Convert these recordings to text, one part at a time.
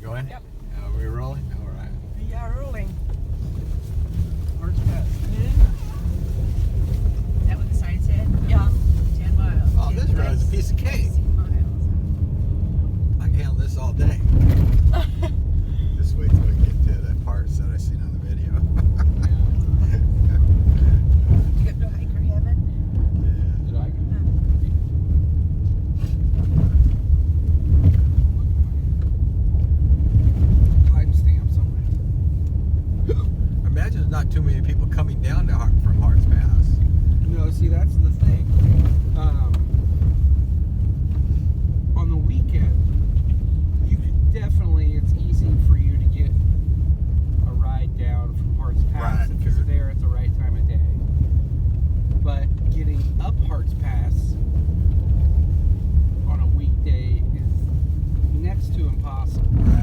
Going? Yep. Are we rolling? All right. We are rolling. Harts Pass. Is that what the sign said? Yeah. 10 miles. Oh, this road is a piece of cake. 10 miles. I can handle this all day. Just wait till we get to the parts that I seen on the video. You got no hiker heaven? Did I? Timestamp somewhere. Imagine there's not too many people coming down to from Harts Pass. No, see, that's the thing. On the weekend, you could definitely, it's easy for you to get a ride down from Harts Pass Right. if you're there at the right time of day. But getting up Harts Pass on a weekday is next to impossible. Right.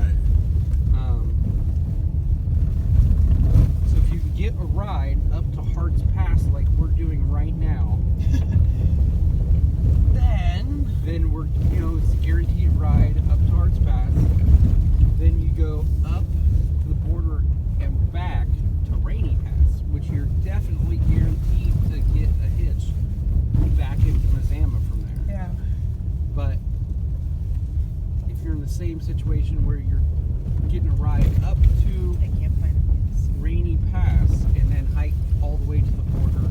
So if you can get a ride up to Harts Pass like we're doing right now, then we're, it's a guaranteed ride up to Harts Pass. Then you go up to the border and back to Rainy Pass, which you're definitely guaranteed to get a hitch back into Mazama from there. Yeah. But if you're in the same situation where you're getting a ride up to I can't find a place. Rainy Pass and then hike all the way to the border,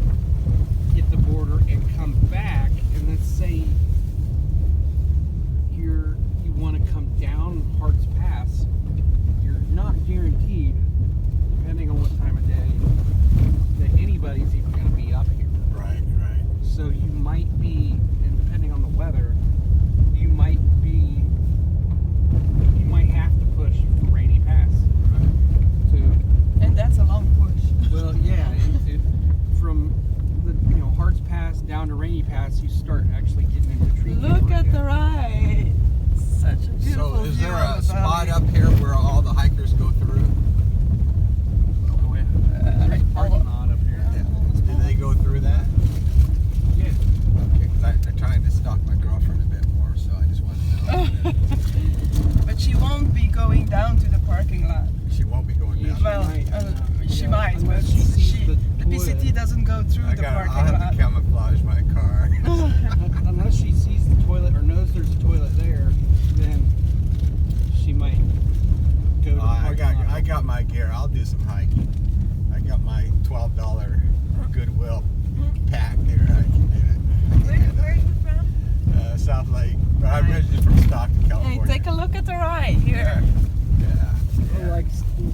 hit the border and come back, and let's say you want to come down Harts Pass, you're not guaranteed, depending on what time of day, that anybody's even going to be up here. Right, right. So you might be, and depending on the weather, you might have to push for Rainy Pass. And that's a long push. Well, yeah, from the Harts Pass down to Rainy Pass, you start actually getting into tree. Look at the ride. Such a beautiful So is view there of a the spot valley. up here where all the hikers go through? Oh, yeah. There's a parking lot up here. Do they go through that? Yeah. Okay, because I'm trying to stalk my girlfriend a bit more, so I just want to know. But she won't be going down to the parking lot. She won't be going down. Well, she might, but unless she sees the the PCT toilet. doesn't go through the I'll parking have lot. to camouflage my car. Unless she sees the toilet or knows there's a toilet there, then she might go to the parking lot. I got my gear. I'll do some hiking. I got my $12 Goodwill pack there. I can do it. Where are you from? South Lake. I'm originally from Stockton, California. Hey, take a look at the ride here. Yeah. I like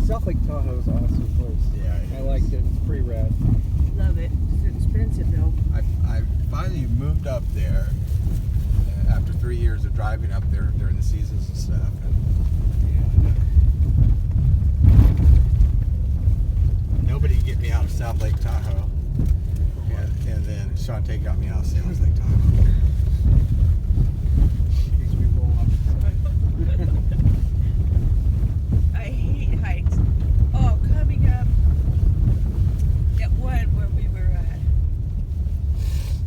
South Lake Tahoe is an awesome place. Yeah, I liked it. It's pretty rad. Love it. It's expensive though. I finally moved up there after 3 years of driving up there during the seasons and stuff. And nobody could get me out of South Lake Tahoe. And then Shantae got me out of South Lake Tahoe. In case we roll off the side. I hate hikes. Oh, coming up at one where we were at.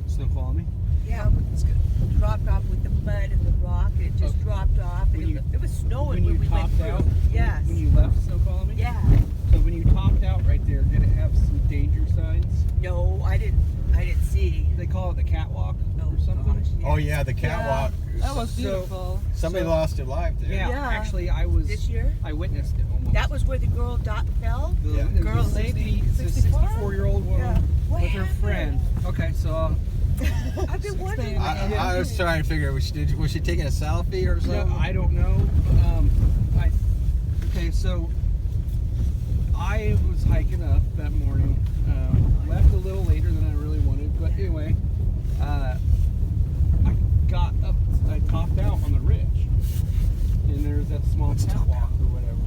Snoqualmie? Yeah, it's dropped off with the mud and the rock. And it just dropped off. And When it was snowing when you we went topped through. out? Yes. When you left Snoqualmie? Yeah. So when you topped out right there, did it have some danger signs? No, I didn't see. They call it the catwalk Oh, or something? gosh, Oh yeah, the catwalk. That was So- beautiful. Somebody So- lost their life there. Yeah, Yeah. actually This year? I witnessed it almost. That was where the girl fell? The, Yeah. it was Girl, a lady, 64 64? year-old woman Yeah. What with her happened? friend. Okay, so I've been wondering. I was trying to figure, was she taking a selfie or no, something? I don't know. Okay, so I was hiking up that morning. Left a little later than I really wanted, but anyway, I got up. I topped out on the ridge, and there's that small What's top catwalk out? or whatever.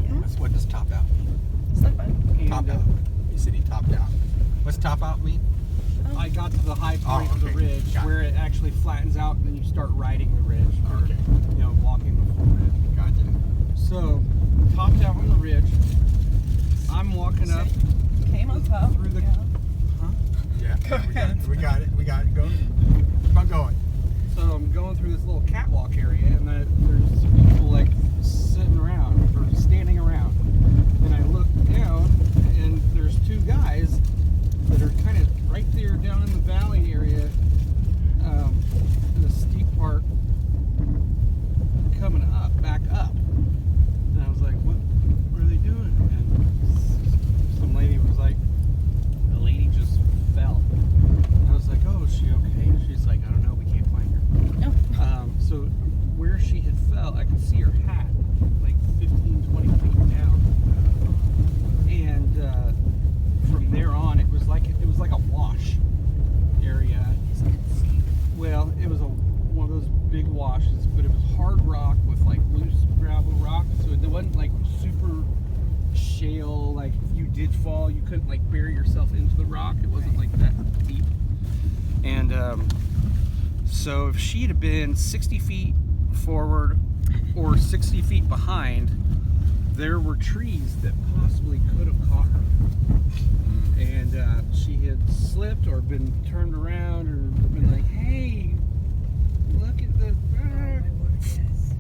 What does top out mean? And, Top out. You said he topped out. What's top out mean? I got to the high point of the okay. ridge Got it. where it actually flattens out, and then you start riding the ridge. Or, Okay. walking the full ridge. Gotcha. So, topped out on the ridge. I'm walking up Came on top. through the. Huh? Yeah. We got it. Go. Keep on going. So I'm going through this little catwalk area, and there's people like sitting around or shale. Like if you did fall, you couldn't like bury yourself into the rock. It wasn't like that deep. And so if she'd have been 60 feet forward or 60 feet behind, there were trees that possibly could have caught her. And she had slipped or been turned around or been like, hey, look at the... Oh, my word, yes.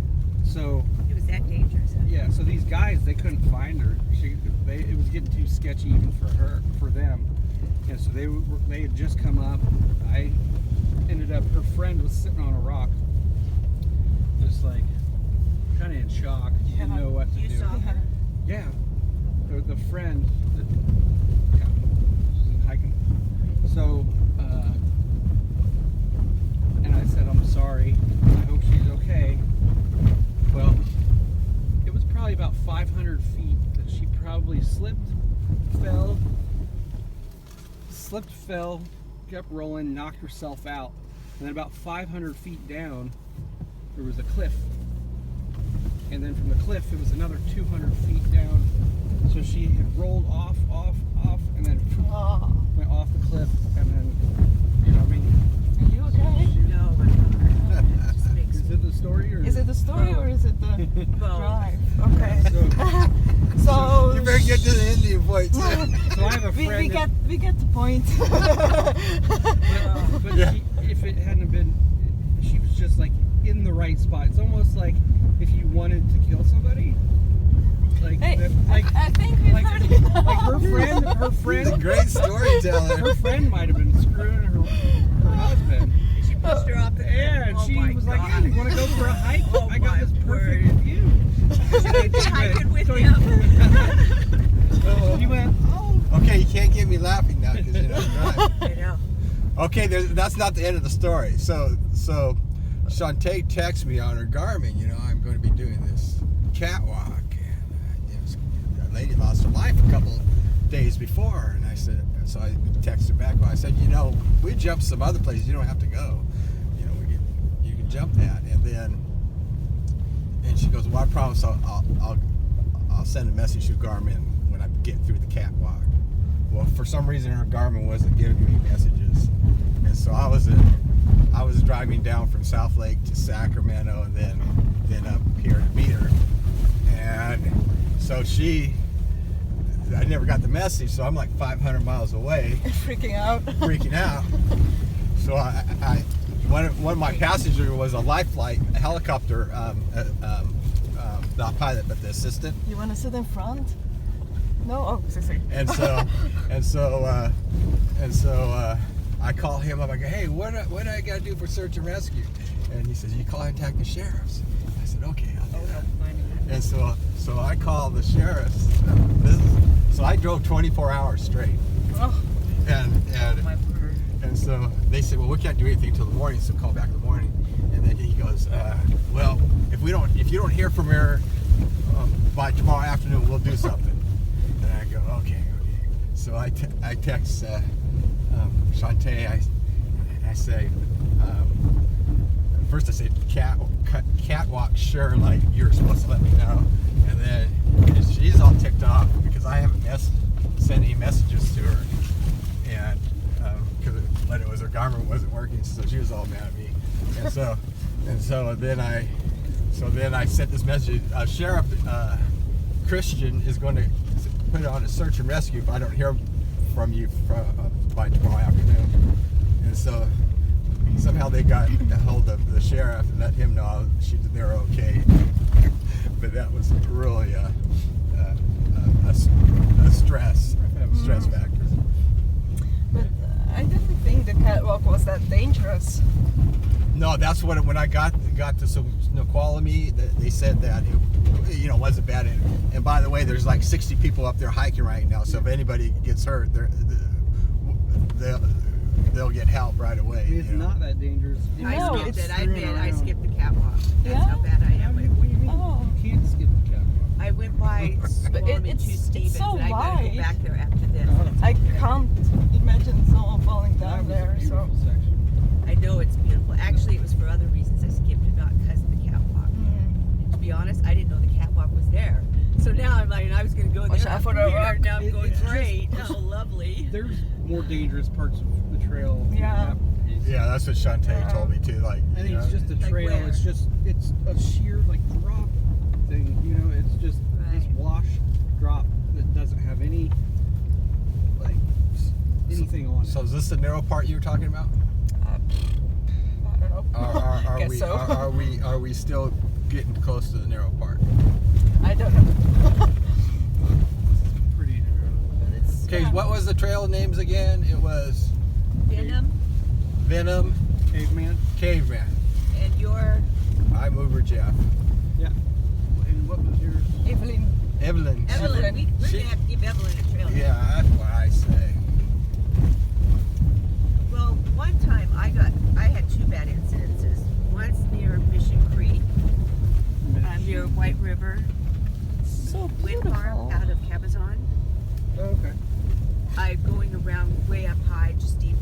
So... It was that dangerous. Huh? Yeah, so these guys, they couldn't find her. It was getting too sketchy even for them. And so they had just come up. I ended up, her friend was sitting on a rock, just like, kind of in shock. She didn't know what to do. You saw her? Yeah. The friend, yeah, she's hiking. So, and I said, I'm sorry. I hope she's okay. Well, it was probably about 500 feet that she probably slipped, fell, kept rolling, knocked herself out. And then about 500 feet down, there was a cliff. And then from the cliff, it was another 200 feet down. So she had rolled off, and then went off the cliff, and then, you know what I mean? Are you okay? No, my God. It just makes Is it the story? Or Is it the story or is it the Both. drive? Okay. So, So You better get to the Indian point. so I have a we friend that, get the point. but Yeah. if it hadn't been, she was just like in the right spot. It's almost like if you wanted to kill somebody, like, Hey, like, I think we've like, heard it. like her He's a friend, great storyteller. her friend might have been screwing her husband. She pushed her off the cliff. Yeah, and Oh she my was like, God. "Hey, you want to go for a hike? Oh I got my this perfect word. view." She'd be hiking with So him. he went, "Oh, Okay, you can't get me laughing now because you know. Right. I know. Okay, that's not the end of the story. So Shantae texts me on her Garmin. You know, I'm going to be doing this catwalk, and a lady lost her life a couple days before, and I said, so I texted her back. Well, I said, you know, we jumped some other places. You don't have to go. You know, you can jump that, and she goes, well, I promise I'll send a message to Garmin when I get through the catwalk. Well, for some reason, her Garmin wasn't giving me messages, and so I was driving down from South Lake to Sacramento, and then up here to meet her, and so I never got the message, so I'm like 500 miles away, Freaking out. freaking out. So one of my passengers was a life flight, a helicopter, not pilot, but the assistant. You want to sit in front? No? Oh, sorry. And so I call him up. I go, hey, what do I got to do for search and rescue? And he says, you contact the sheriffs. I said, okay, I'll do that. And so I called the sheriffs. So I drove 24 hours straight. Oh, My word. And so they said, well, we can't do anything till the morning, so call back in the morning. And then he goes, well, if you don't hear from her by tomorrow afternoon, we'll do something. And I go, okay. So I text Shantae. I say, first I say catwalk, sure, like you're supposed to let me know. And then she's all ticked off because I haven't sent any messages to her, and but it was her Garmin wasn't working, so she was all mad at me. And so then I sent this message. Sheriff Christian is going to put it on a search and rescue if I don't hear from you by tomorrow afternoon. And so somehow they got a hold of the sheriff and let him know they're okay. But that was really a stress factor. but I didn't think the catwalk was that dangerous. No, that's what when I got to Snoqualmie, they said that it wasn't bad. And by the way, there's like 60 people up there hiking right now. So if anybody gets hurt, they'll get help right away. it's not that dangerous." I No, skipped it's it. I admit, I around. skipped the catwalk. That's Yeah? how bad I What am. do you mean? Oh. You can't skip the catwalk. I went by Squam and Two Stevens, so and I gotta wide. go back there after this. I can't imagine someone falling That down was a there. So. beautiful section. I know it's beautiful. Actually, it was for other reasons I skipped it, not because of the catwalk. Mm. To be honest, I didn't know the catwalk was there. So now I'm like, I was going to go Watch there out for the here. rock. Now I'm going It's just- great. Oh, lovely. There's more dangerous parts of the trail. Yeah. Yeah, that's what Shantae told me too. Like, I think you it's know, just a Like trail. where? It's a sheer like drop thing. You know, it's just this Right. wash drop that doesn't have any like anything on it. so is this the narrow part you were talking about? I don't know. Are Guess we so. are we still getting close to the narrow part? I don't know. Pretty narrow. But it's, Okay, yeah. what was the trail names again? It was Venom Venom, Caveman. Caveman. and your I'm Uber Jeff. Yeah. And what was yours? Evelyn. Evelyn. Evelyn. We're She- going to have to give Evelyn a trail. Yeah, that's what I say. Well, one time I had two bad incidences. Once near Mission Creek, near White River, So wind farm beautiful. out of Cabazon. Oh, okay. I going around way up high, just deep,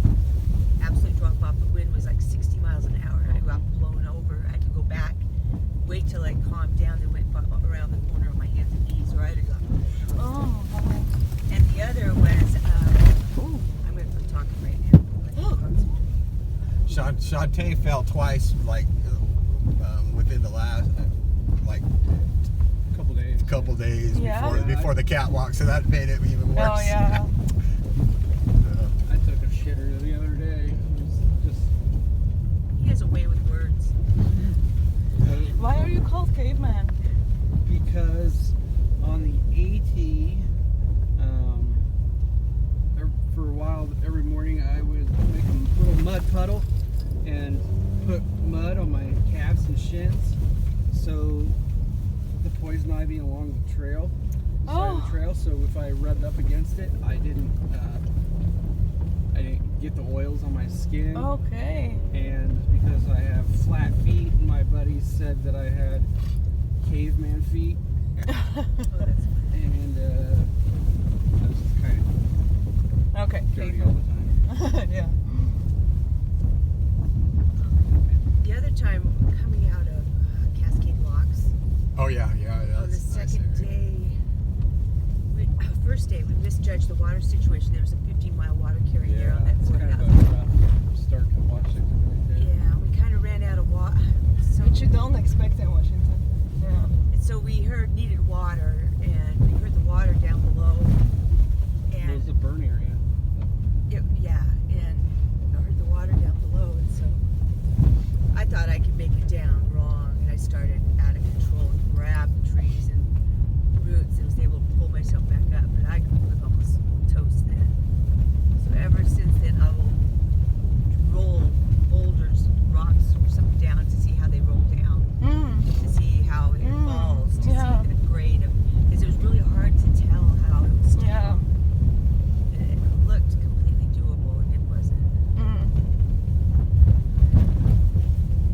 absolute drop off. The wind was like 60 miles an hour. I got blown over. I had to go back, wait till it calmed down, then went around the corner on my hands and knees, or I'd have got. Oh, And the other was, I'm going to quit talking right now. Shantae fell twice, like within the last like Couple days. days Yeah. before the catwalk, so that made it even worse. oh yeah. I took a shitter the other day. It was just. He has a way with words. Why are you called caveman? Because on the AT, for a while, every morning I would make a little mud puddle and put mud on my calves and shins, so the poison ivy along the trail, the side of Oh. the trail. So if I rubbed up against it, I didn't get the oils on my skin. Okay. And because I have flat feet, my buddies said that I had caveman feet, Oh, that's funny. and I was just kind of Okay. dirty all the time. yeah. The other time, coming out of Cascade Locks, Oh yeah. on the That's nice second area. day, first day, we misjudged the water situation. There was a 15-mile water carry there on that it's kind of 4,000. a rough start to Washington right there. Yeah, we kind of ran out of water. So, Which you don't expect in Washington. Yeah. and so we needed water, and we heard the water down below. It was a And burn area. and I heard the water down below, and so I thought I could make it down wrong, and I started out of control and grabbed the trees and roots and was able to pull myself back up, but I was almost toast then. So ever since then, I will roll boulders, rocks, or something down to see how they roll down, to see how it falls, to yeah. see the grade of, because it was really hard to tell how it was Yeah. down. And it looked completely doable, and it wasn't.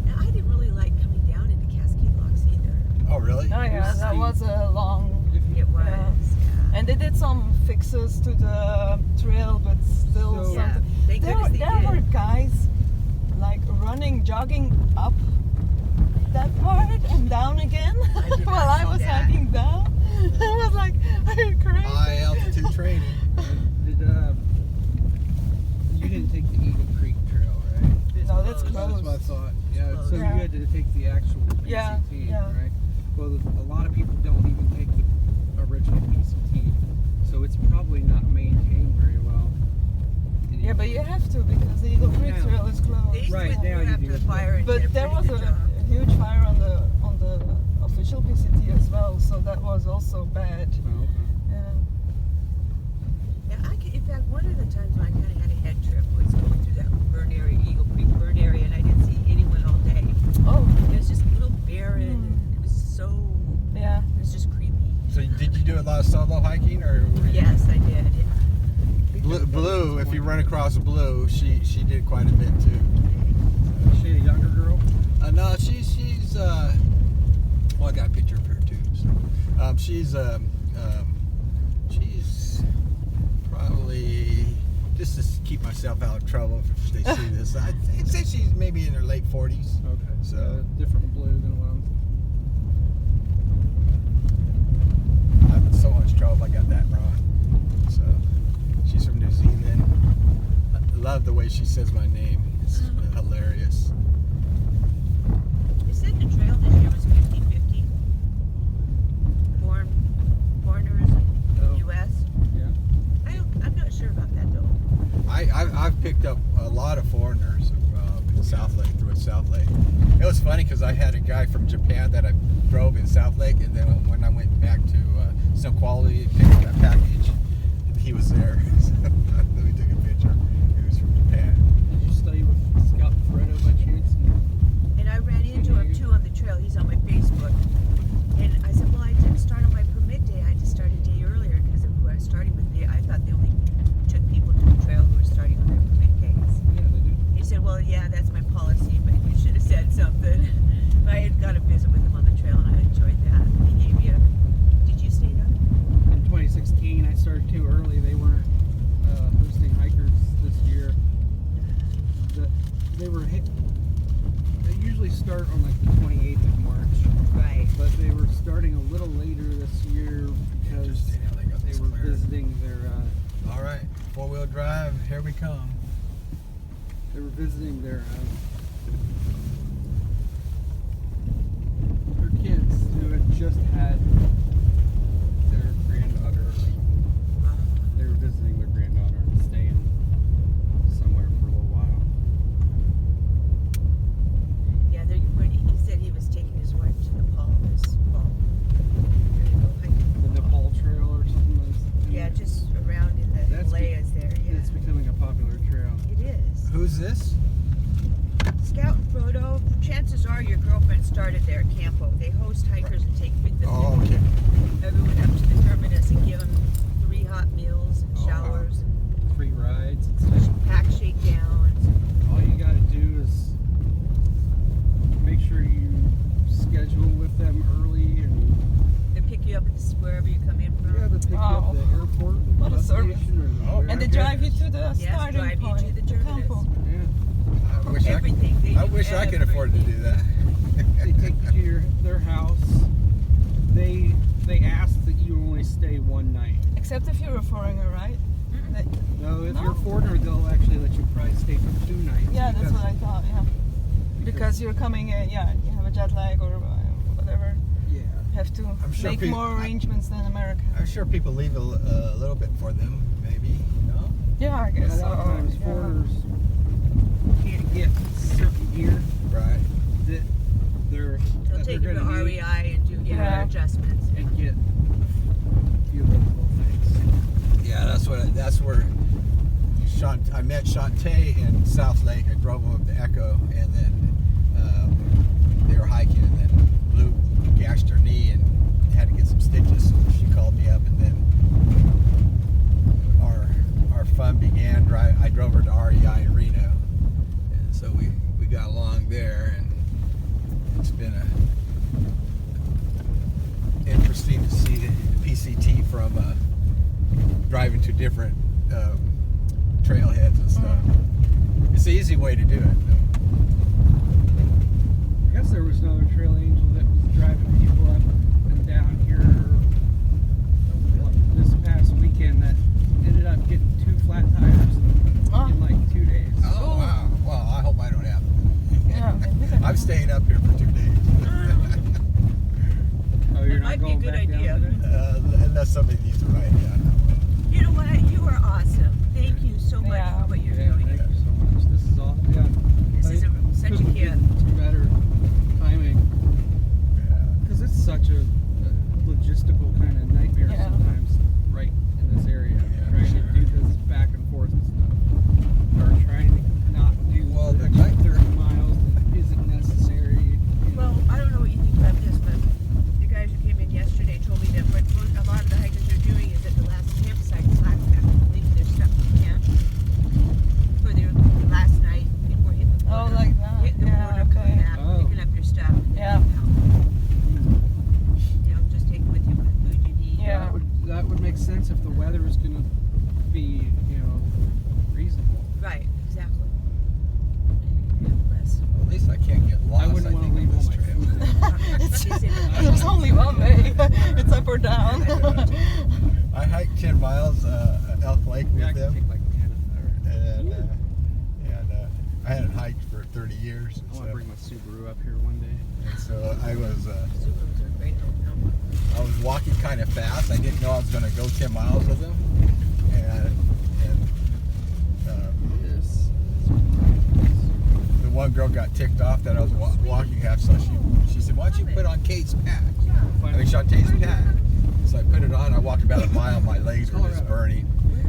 And I didn't really like coming down into Cascade Locks either. Oh really? Oh yeah, that steep. was a long. It was, yeah. And they did some fixes to the trail, but still So- Yeah, something. thank There, goodness they there did. were guys like jogging up that part and down again I did not while I see was that. hiking down. I was like, are you crazy? High altitude training. Did you didn't take the Eagle Creek Trail, right? It's No, that's closed. close. That's what I thought. Yeah, Close. so Yeah. you had to take the actual PCT, Yeah, yeah. right? Well, a lot of people don't even take the original PCT, so it's probably not maintained very well. And Yeah, but you have to because the Eagle Creek Yeah. Trail is closed. They Right, went now through you after do. the fire and did But a there pretty was good a job. huge fire on the official PCT as well, so that was also bad. Oh, okay. Yeah. Yeah, in fact, one of the times when I kind of had a head trip was going through that burn area, Eagle Creek burn area, and I didn't see anyone all day. Oh, It was just a little barren, and it was so, yeah. it was just creepy. So did you do a lot of solo hiking, or were you? Yes, I did, yeah. Blue, if you run across Blue, she did quite a bit too. Is she a younger girl? No, she's well, I got a picture of her too. So, she's probably, just to keep myself out of trouble if they see this, I'd say she's maybe in her late 40s. Okay. So- Different blue than what way she says my name. It's hilarious. They said the trail this year was 50-50. Foreigners in Oh. the U.S. Yeah. I'm not sure about that though. I've picked up a lot of foreigners in South Lake, through South Lake. It was funny because I had a guy from Japan that I drove in South Lake, and then when I went back to Snoqualmie and picked up that package, he was there. So we took a picture. He was from Japan. Did you study with Scout Fredo by chance? And I ran into him too on the trail. He's on my Facebook. And I said, well, I didn't start on my permit day. I just started a day earlier because of who I was starting with. I thought they only took people to the trail who were starting on their permit days. Yeah, they do. He said, well, yeah, that's my policy, but you should have said something. I had got a visit with him on the trail, and I enjoyed that. He gave me a... Did you stay there? In 2016, I started too early. They weren't hosting hikers this year. They were hit. They usually start on like the 28th of March, Right. but they were starting a little later this year because Interesting how they got they this were cleared. visiting their. All right, 4-wheel drive. Here we come. They were visiting their kids who had just had their granddaughter. They were visiting their granddaughter and staying somewhere for a little while. Yeah, he said he was taking his wife to Nepal this fall. They're gonna go hiking. The Nepal Trail or something like that. Yeah, just around in the That's Himalayas there. Yeah, It's becoming a popular trail. it is. Who's this? Scout and Frodo. Chances are your girlfriend started there at Campo. They host hikers and take Oh, okay. everyone up to the terminus and give them 3 hot meals and Oh, wow. showers Free rides and stuff. and pack shakedowns. All you gotta do is make sure you schedule with them early and They pick you up at wherever you come in from. yeah, they pick you up Wow. at the airport, the What a bus service. station, or Oh, And they okay. drive you to the Yes, starting drive you point. to the terminus. Campo. Yeah. I wish Everything. They I do wish I could afford to do that. They take you to their house. They ask that you only stay one night. Except if you're a foreigner, right? No, if No. you're a foreigner, they'll actually let you probably stay for 2 nights. Yeah, that's because- what I thought, yeah. Because you're coming in, yeah, you have a jet lag or whatever. Yeah. Have to I'm sure make more arrangements than America. I'm sure people leave a little bit for them, maybe. No? Yeah, I A guess lot of so. times Yeah. foreigners can't get certain gear Right. that They'll they're take you to gonna need REI and do Yeah. adjustments. and get a few of those little things. Yeah, that's where I met Shantae in South Lake. I drove them up to Echo, and then they were hiking, and then Blue gashed her knee and had to get some stitches. So she called me up, and then our fun began. I drove her to REI in Reno, and so we got along there, and it's been interesting to see the PCT from driving to different trailheads and stuff. It's the easy way to do it, though. I guess there was another trail angel that was driving people up and down here this past weekend that ended up getting 2 flat tires in like 2 days. Oh, wow. Well, I hope I don't have Yeah, maybe they- I'm staying up here for 2 days. Oh, you're That not might be a going good back idea. down today? Unless somebody needs to ride down. You know what? You are awesome. Thank you so much Yeah. for what you're Yeah, doing. thank you so much. This is all. Yeah. This is such a couldn't gift. get better timing Yeah. because it's such a logistical kind of nightmare Yeah. sometimes right in this area. Yeah, Trying sure. to do this back and forth and stuff, or trying to not do Well, the the extra 30 miles that isn't necessary. you know. Well, I don't know what you think about this, but the guys who came in yesterday told me that what a lot of the hikers are doing is at the last campsite, leaving their stuff in the camp for their last night before hitting the border. Oh, like that? Hitting the Yeah, border, okay. coming back, Oh. picking up your stuff. and Yeah. heading out. years. I want to bring my Subaru up here one day. And so I was Subarus are great. I was walking kind of fast. I didn't know I was going to go 10 miles with him, and This. the one girl got ticked off that I was walking half. So she said, "Why don't you put on Kate's patch?" I think Shantae's patch. So I put it on. I walked about a mile. My legs were just burning,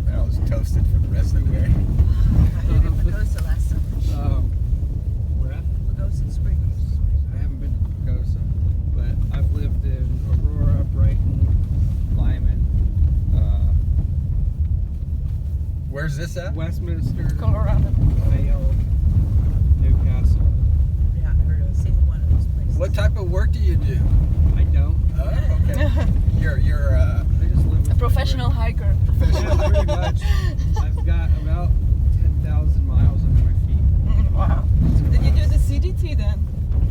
and I was toasted for the rest of the way. I lived in Pagosa last summer. Where at? Pagosa Springs. I haven't been to Pagosa, but I've lived in Aurora, Brighton, Lyman, Where's this at? Westminster, Colorado. Vail, Newcastle. Yeah, I've heard of a single one of those places. What type of work do you do? I don't. Oh, okay. You're I just live with A professional hiker. Yeah, pretty much. I've got about 10,000 miles under my feet. Wow. Did you do the CDT then?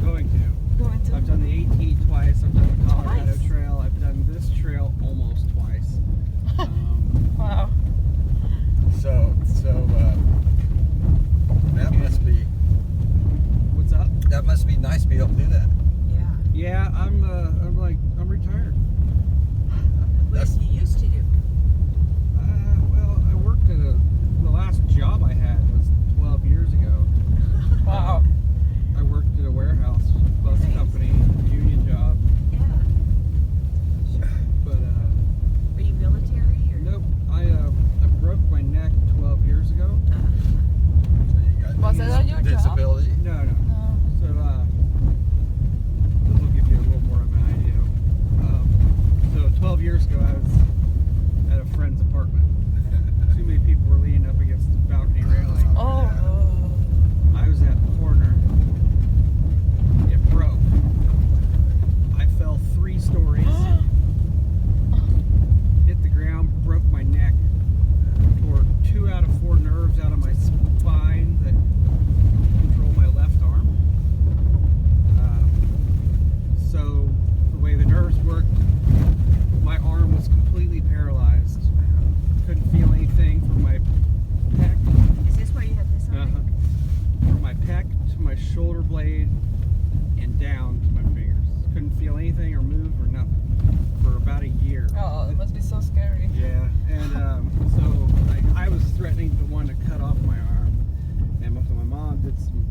Going to. Going to. I've done the AT twice. I've done the Colorado Twice? Trail. I've done this trail almost twice. Wow. so that must be What's up? nice to be able to do that. Yeah. Yeah, I'm retired. What did you used to do? Well, I worked at the last job I had was 12 years ago. Wow. I worked at a warehouse, bus Nice. company, union job. Yeah. But Were you military or? nope, I broke my neck 12 years ago. So you got Was that on your job? disability? No. No. So this will give you a little more of an idea. So 12 years ago, I was at a friend's apartment. Too many people were leaning up against the balcony railing. Oh. I was at the corner. It broke. I fell 3 stories, hit the ground, broke my neck, tore 2 out of 4 nerves out of my spine that control my left arm. So the way the nerves worked, my arm was completely paralyzed. Couldn't feel anything from my pec. Is this why you had this on? Uh-huh. From my pec to my shoulder blade and down to my fingers. Couldn't feel anything or move or nothing for about a year. Oh, it must be so scary. Yeah, and so I was threatening to want to cut off my arm, and so my mom did some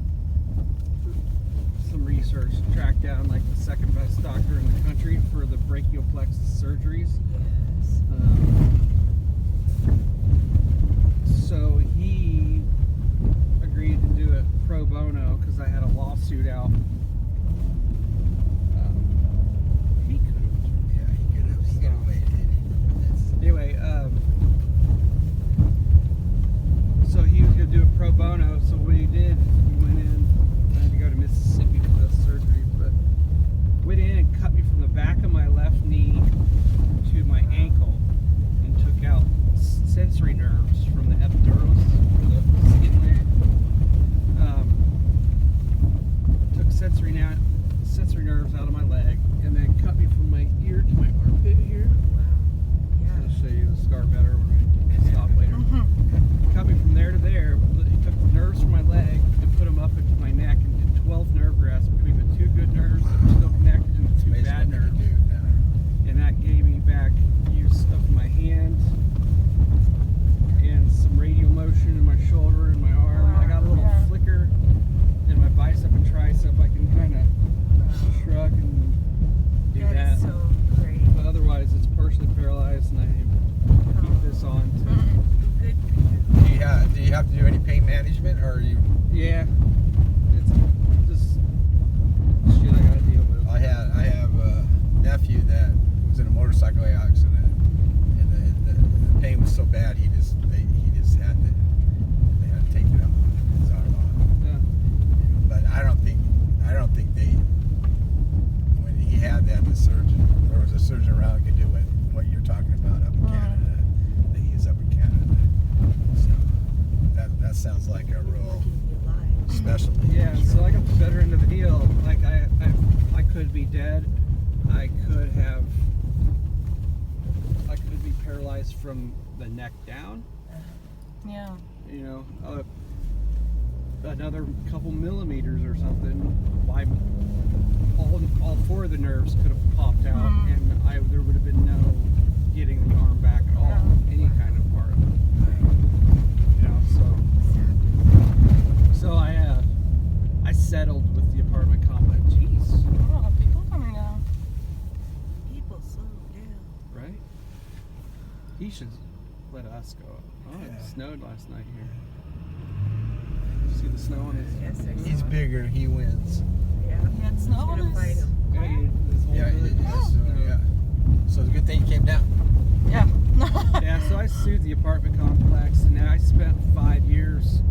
research, tracked down like the second best doctor in the country for the brachial plexus surgeries. Yes. So he agreed to do it pro bono because I had a lawsuit out. He could have. Yeah, he could have waited. Anyway, so he was going to do it pro bono. So what he did, he went in. I had to go to Mississippi for this surgery, but went in and cut me from the back of my left knee to my ankle and took out sensory nerves from the epidermis, or the skin layer. Took sensory nerves out of my leg, and then cut me from my ear to my armpit here. Wow. Yeah. I'll show you the scar better when I stop later. Cut me from there to there. He took the nerves from my leg and put them up into my neck and did 12 nerve grafts between the 2 good nerves that were still connected and the 2 Amazing bad what you nerves. can do now. And that gave me back use of my hand and some radial motion in my shoulder and my arm. I got a little Yeah. flicker in my bicep and tricep. I can kind of shrug and do That that. is so great. But otherwise, it's partially paralyzed, and I keep this on to. Good. Do you have to do any pain management, or are you? Yeah, it's just shit I gotta deal with. I have a nephew that was in a motorcycle accident, and the pain was so bad they had to take it off his arm off. Yeah. But I don't think they, when he had that, there was a surgeon around who could do what you're talking about up in Canada. That he is up in Canada. So that sounds like a real Lucky to be alive. specialty. Yeah, so I got the better end of the deal. Like I could be dead. I could be paralyzed from the neck down. Yeah. You know, another couple millimeters or something, all 4 of the nerves could have popped out, and there would have been no getting the arm back at all, any kind of part of it. You know, so I settled with the apartment complex. Jeez, Oh, people coming down. People slow down. right? He should let us go. Oh, it snowed last night here. See the snow on his. Yes, I He's saw. bigger, he wins. Yeah. He had snow on Gonna fight his. him. This whole Yeah, hood. yeah. So it's a good thing he came down. Yeah. Yeah, so I sued the apartment complex, and I spent 5 years,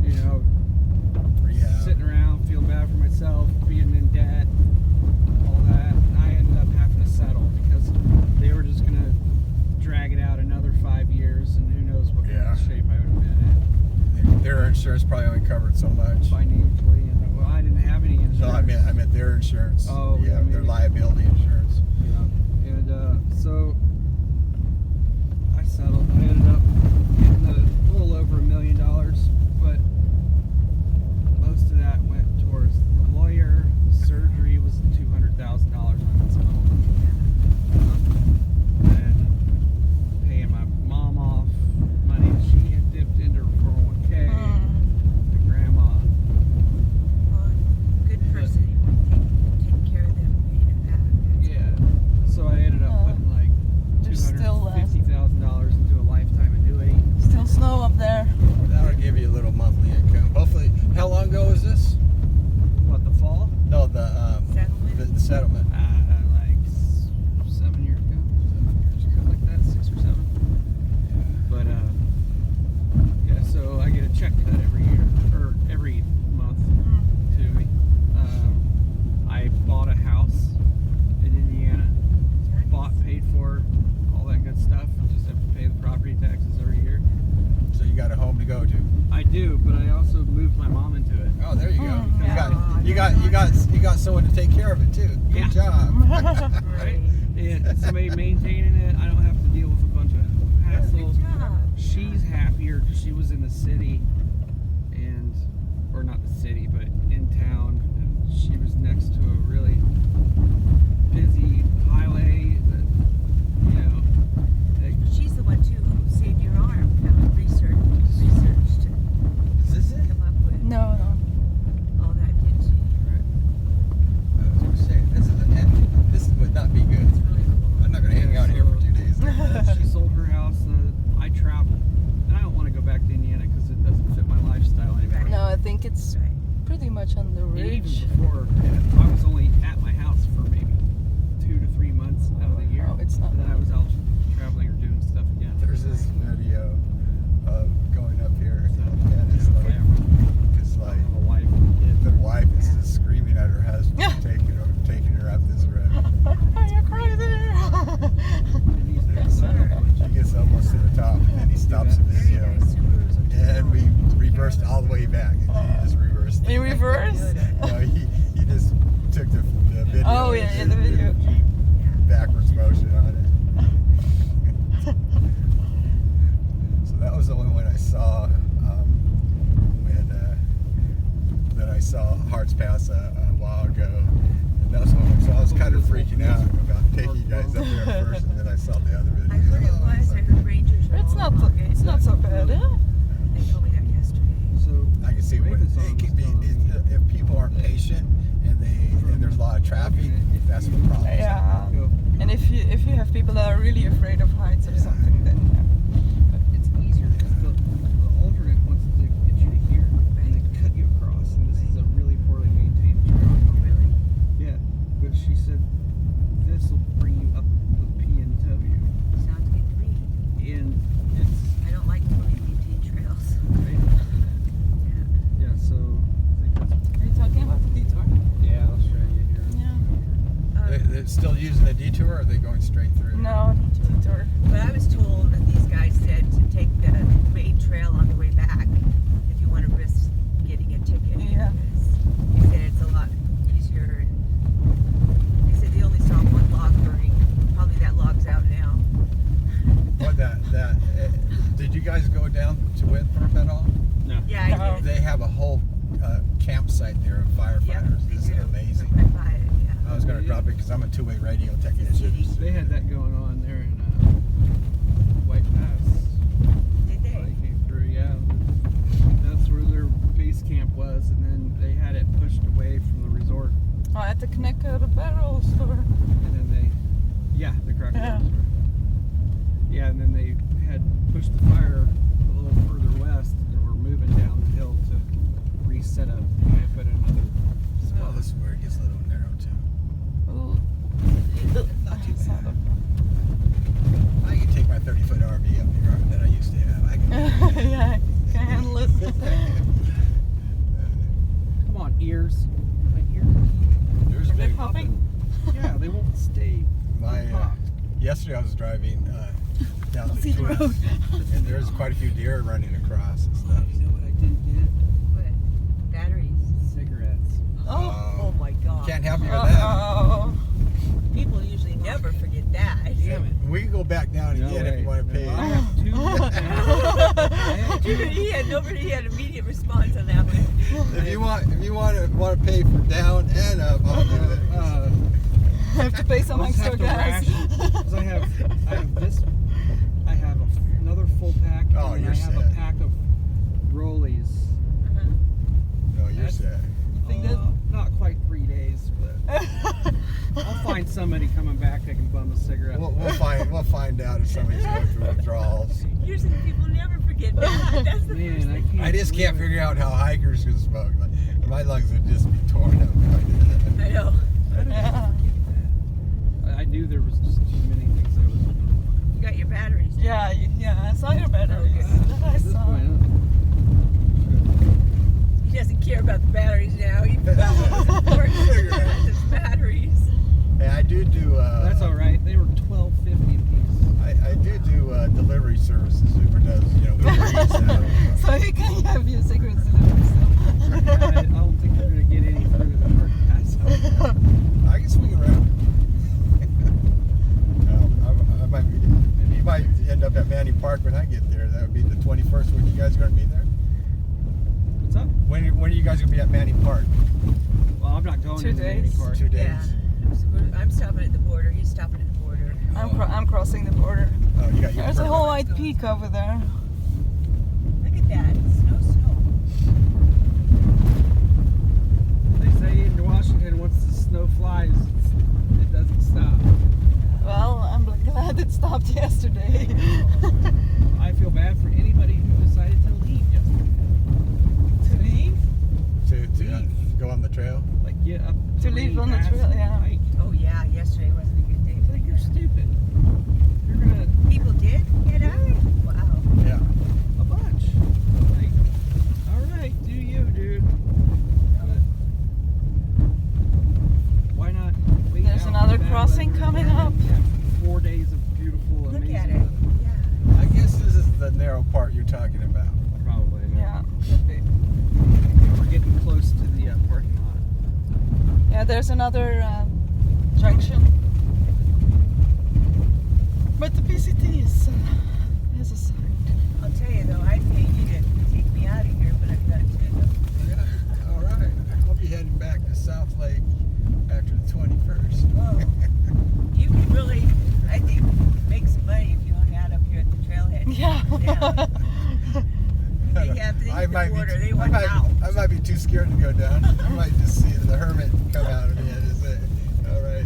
you know, Rehab. sitting around, feeling bad for myself, being in debt, all that. And I ended up having to settle because they were just gonna drag it out another 5 years, and who knows what kind Yeah. of shape I would have been in Their insurance probably only covered so much. financially. And well, I didn't have any insurance. No, I meant their insurance. Oh, yeah, yeah, their maybe. liability insurance. Yeah, and so I settled. I ended up getting a little over $1 million, but most of that went towards the lawyer. The surgery was $200,000 on its own, and paying my mom off money that she had dipped into her 401k. The grandma. Well, good person. Take care of them, paying it back. Yeah. So I ended up putting like There's still $250,000 into a lifetime annuity. Still snow up there. That'll give you a little monthly income. Hopefully, how long ago was this? What, the fall? No, the Settlement? the settlement. Like 7 years ago. 7 years ago, like that, 6 or 7. But yeah. So I get a check cut every year or every month to me. I bought a house in Indiana. Bought, paid for, all that good stuff. Just have to pay the property taxes every year. So you got a home to go to. I do, but I also moved my mom into it. Oh, there you go. Yeah. You got someone to take care of it too. Good Yeah. job. Right? And somebody maintaining it. I don't have to deal with a bunch of hassles. Good job. She's happier because she was in the city, or not the city, but in town. And she was next to a really busy highway that, you know, She's the one too who saved your arm. Researched to Is this it? come up with No. all that, didn't she? I was gonna say this would not be good. It's really cool. I'm not gonna hang out here for 2 days. she sold her house, and I travel. And I don't want to go back to Indiana because it doesn't fit my lifestyle anymore. Right. No, I think it's Right. pretty much on the And ridge. even before, I was only at my house for maybe 2 to 3 months out of the year. Oh, it's not And then I was out traveling or doing stuff again. There's this video of going up here, So, and it's like, it's I like have a wife and kids. the wife is just screaming at her husband, taking her up this road. Are you crazy? She gets almost to the top, and then he stops the Very video, nice. Subarus are and we reversed all the way back. And he just reversed. In reverse? No, he just took the video. Oh, yeah, in the video. Jeep backwards motion on it. So that was the only one I saw that I saw Harts Pass a while ago. And that's when so I was kind of freaking out about taking you guys up there first, and then I saw the other I videos. heard it was. I heard Rangers are It's all not. along it. It's not so bad. They told me that yesterday. So I can see what Raven's it could be. If people aren't patient and there's a lot of traffic, that's what the problem is. Yeah. And if you have people that are really afraid of heights or something, then it's easier because the alternate wants to get you to here and then cut you across, and this is a really poorly maintained trail. Oh, really? Yeah, but she said this will bring you up the PNW, Sounds good to me. and it's I don't like poorly maintained trails. right. Yeah. Yeah, so I think that's are you talking about the detour? yeah. I'll show you here. Yeah. They're still using the detour, or are they going straight through? No, detour. But I was told that these guys said to take the main trail on the way back if you want to risk getting a ticket. Yeah. Because they said it's a lot easier. And they said they only saw one log burning. Probably that log's out now. What did you guys go down to Winthrop at all? No. Yeah, I No. did. They have a whole Yeah, the cracker Yeah. barrels. Yeah, and then they had pushed the fire a little further west, and were moving down the hill to reset up camp at another Well, spot. this is where it gets a little narrow too. Ooh. Not too Sort bad. of. I can take my 30-foot RV up here that I used to have. I can. Yeah, I can handle it. Come on, ears. My ears. There's Are they big. popping? Yeah, they won't stay My popped. yesterday I was driving down the See the cliff, road. and there's quite a few deer running across and Oh, stuff. you know what I didn't get? What? Batteries. Cigarettes. Oh my God. Can't help you with that. Oh. People usually never forget that. Damn it. We can go back down No again if way. you want to pay. No, I have two now. I have two. Nobody had immediate response on that one. If you want to pay for down and up, I'll do it. I have to pay some I'll just extra have to gas. ration, 'cause I have this. I have another full pack, Oh, and you're I have a set. pack of Rollies. No, you're That's- set. Think that- Not quite 3 days, but I'll find somebody coming back that can bum a cigarette. We'll find out if somebody's going through withdrawals. Usually people never forget that. That's the Man, first I thing. can't. I just can't believe it. figure out how hikers can smoke. Like, my lungs would just be torn up. I know. Yeah. I knew there was just too many things I was doing. You got your batteries. Yeah, I saw your batteries. Okay. That I At this saw. point, He doesn't care about the batteries now. He forgot what was important. His batteries. Hey, I do. that's all right. They were $12.50 a piece. I do delivery services. Uber does, Uber Eats. So you can have your cigarettes delivered still. I don't think you're gonna get any further than Harts Pass. I can swing around. I might be. You might end up at Manny Park when I get there. That would be the 21st. When you guys going to be there? What's up? When are you guys going to be at Manny Park? Well, I'm not going 2 to the Manny days. Park. 2 days. Yeah. I'm stopping at the border. He's stopping at the border. I'm crossing the border. Oh, you got your There's a permit. whole white peak over there. Look at that. Snow. They say in Washington, once the snow flies, it doesn't stop. Well, I'm glad it stopped yesterday. I feel bad for anybody who decided to leave yesterday. To leave? to go on the trail. Like get up To leave Rainy on the Pass trail, and yeah. hike. Oh yeah, yesterday wasn't a good day. I feel like you're stupid. You're gonna People did get out. Wow. Yeah. a bunch. Like, all right, do you, dude? But why not wait There's out another bad crossing weather? coming Yeah, up. yeah, 4 days of beautiful, Look amazing at it. weather. Yeah. I guess this is the narrow part you're talking about. Probably. Yeah, could be. We're getting close to the parking lot. Yeah, there's another junction. But the PCT is a sign. I'll tell you though, I'd pay you to take me out of here, but I've got to. Yeah. All right. I'll be heading back to South Lake after the 21st. Whoa. You could really, I think, make some money if you hung out up here at the trailhead. Yeah. They have the border. They want out. I might be too scared to go down. I might just see the hermit come out of me and say, all right,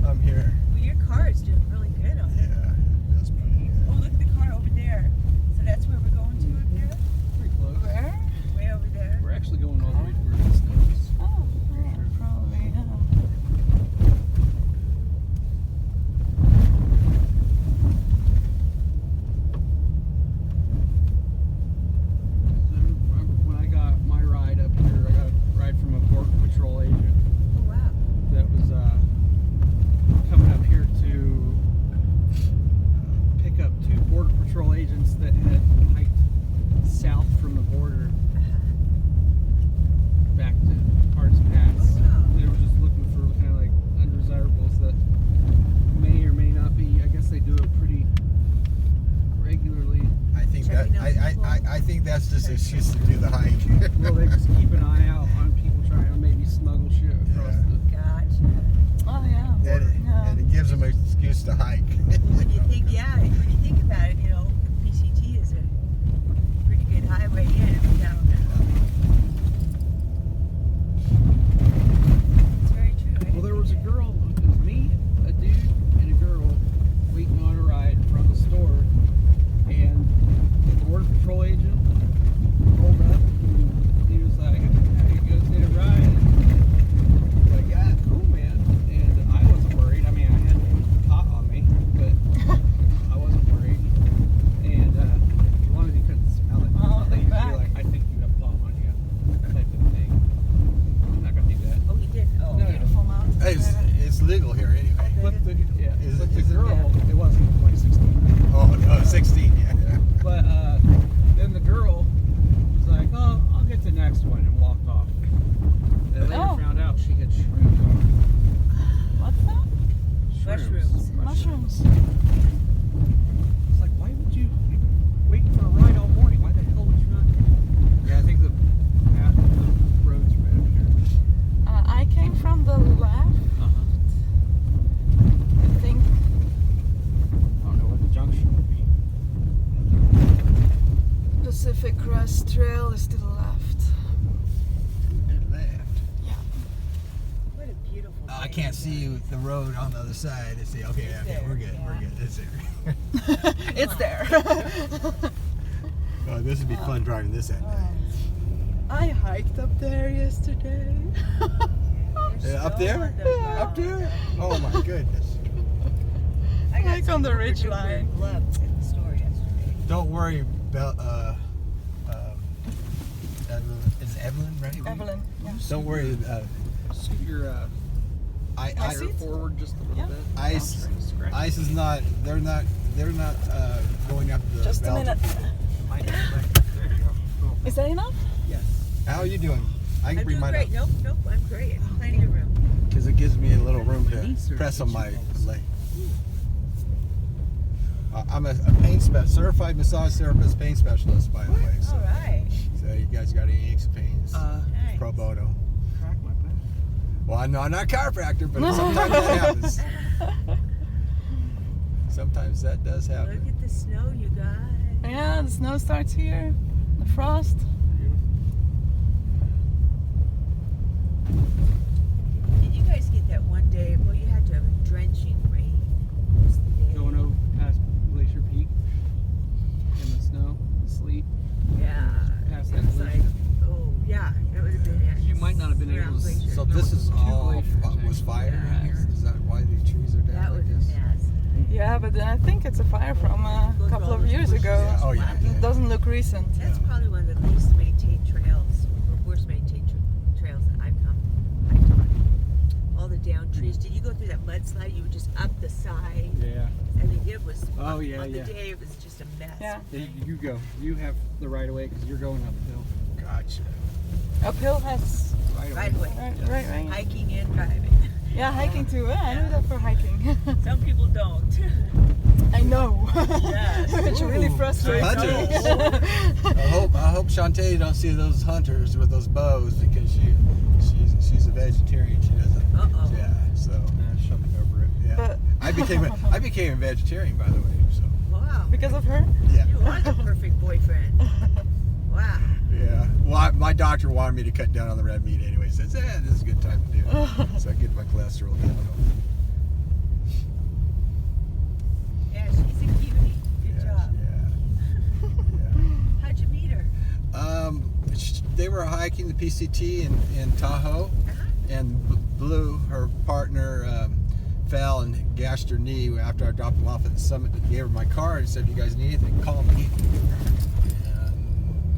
I'm here. Well, your car is doing really good on it. Yeah, that's pretty Oh, good. look at the car over there. So that's where we're going to up there? Pretty close. Where? Way over there. We're actually going all the way to where the snow is. Oh, probably, yeah. So, when I got my ride up here, I got a ride from a border patrol agent Oh, wow. that was coming up here to pick up 2 border patrol agents that had hiked south from the border back to Harts Pass. Oh, wow. They were just looking for kind of like undesirables that may or may not be. I guess they do it pretty regularly. I think Checking out people. I think that's just an excuse to do the hike. Well, they just keep an eye out on people trying to maybe smuggle shit across Yeah. the. Gotcha. Oh, yeah. and it gives them an excuse to hike. When you think, yeah, when you think about it, the PCT is a pretty good highway in town. It's very true. Well, there was a girl, it was me, a dude, trail is to the left. To the left. What a beautiful Oh, I day can't you see guys. the road on the other side. Let's see. Okay, It's okay, there, we're good. We're yeah. good. It's there. It's there. Oh, this would be fun driving this at night. I hiked up there yesterday. There's Yeah, up snow there? on the ground. Up there? Oh my goodness. I got Like some on the super ridge duper line. gloves in the store yesterday. Don't worry about Evelyn. Is Evelyn right? Evelyn. Yeah. Don't worry. Scoot your tire seat? forward just a little Yeah. bit. Ice. Scratch. Ice is not. They're not going up the. Just a Belgian. minute. There you go. Cool. Is that enough? Yes. How are you doing? I can I'm bring doing mine great. up Nope, I'm great. Plenty of room. because it gives me a little room My knee to press on my surgery. leg. I'm a pain certified massage therapist, pain specialist, by the way. So, All right. so you guys got any aches or pains? Nice. Pro bono. Crack my back. Well, I know I'm not a chiropractor, but sometimes that happens. Sometimes that does Look happen. at the snow, you guys. Yeah, the snow starts here. The frost. Did you guys get that one day? Well, you had to have a drenching rain most of the day. Going over past Glacier Peak in the snow, the sleet. Yeah. Past It that was glacier. like, oh, yeah, it would have been it. You might not have been Around able to Glacier. So There this was is two all glaciers, was fire Yeah. in here? Is that why these trees are down That like was a this? mess. Yeah, but I think it's a fire from a Look at couple all of those years bushes. ago. Yeah. Oh yeah. It doesn't look recent. That's Yeah. probably one of the least maintained trails, or worst maintained trails that I've hiked on. All the down trees. Did you go through that mudslide? You were just up the side. Yeah. I mean, it was. Oh, yeah, on yeah. the day, it was just a mess. Yeah. You go. You have the right of way because you're going uphill. Gotcha. Uphill has Right away. right. Hiking and driving. Yeah, hiking too. I know that for hiking. Some people don't. I know. Yes. It's really Ooh, frustrating. hunters. I hope Shantae don't see those hunters with those bows because she's a vegetarian. She doesn't. Uh-oh. Yeah. So Shove it over it. yeah. But- I became a vegetarian, by the way. So Wow. Because of her? yeah. You are the perfect boyfriend. Wow. Yeah. Well, my doctor wanted me to cut down on the red meat anyway. Says, this is a good time to do it. So I get my cholesterol down. Yeah, she's a cutie. Good job. Yeah. How'd you meet her? They were hiking the PCT in Tahoe, and Blue, her partner, fell and gashed her knee after I dropped them off at the summit. Gave her my card and said, "You guys need anything? Call me."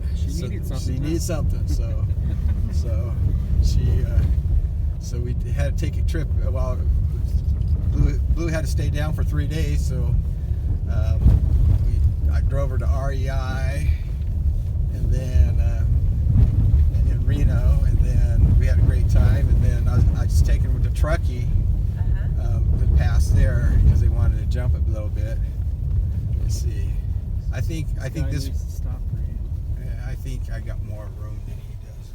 And She needed something. She needed something. So we had to take a trip. Well, Blue had to stay down for 3 days, so I drove her to REI, and then in Reno, and then we had a great time. And then I just taken her to Truckee to pass there because they wanted to jump it a little bit. Let's see. I think Guy this. needs to stop for you. Yeah, I think I got more room than he does.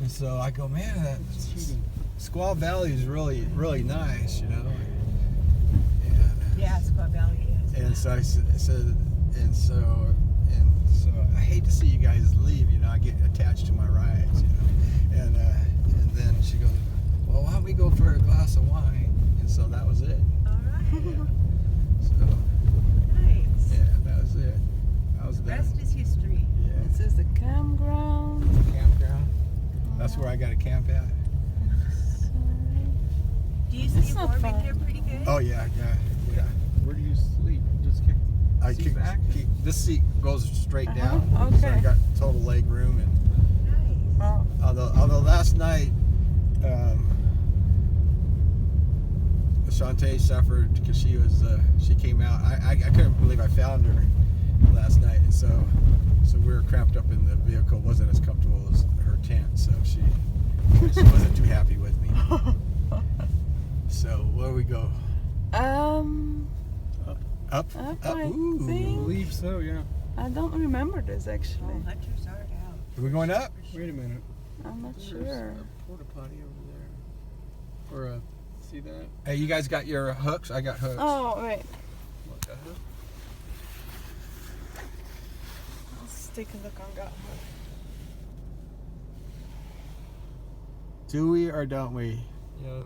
So I go, man, that It's cheating. Squaw Valley is really, really nice, you know. Yeah, Squaw Valley is. And so I said, and so I hate to see you guys leave, you know. I get attached to my rides, you know. And then she goes, well, why don't we go for a glass of wine? And so that was it. All right. So Nice. yeah, that was it. I was The there. rest is history. Yeah. This is the campground. Campground. That's where I got to camp at. Do you It's see not warm in far. here pretty good? Oh yeah. Where do you sleep? Just kick I seat kick, back? this seat goes straight Uh-huh, down, so I okay. got total leg room. And Nice. Oh, although last night, Shantae suffered because she came out. I couldn't believe I found her last night, and so we were cramped up in the vehicle. It wasn't as comfortable as her tent, so she wasn't too happy with me. So where do we go? Up? I Ooh. I think. believe so, yeah. I don't remember this actually. Oh, hunters are out. Are we going up? Wait a minute. I'm not There's sure. a porta potty over there. Or see that? Hey, you guys got your hooks? I got hooks. Oh wait. What the hell? take a look on that one. Do we or don't we? Yeah.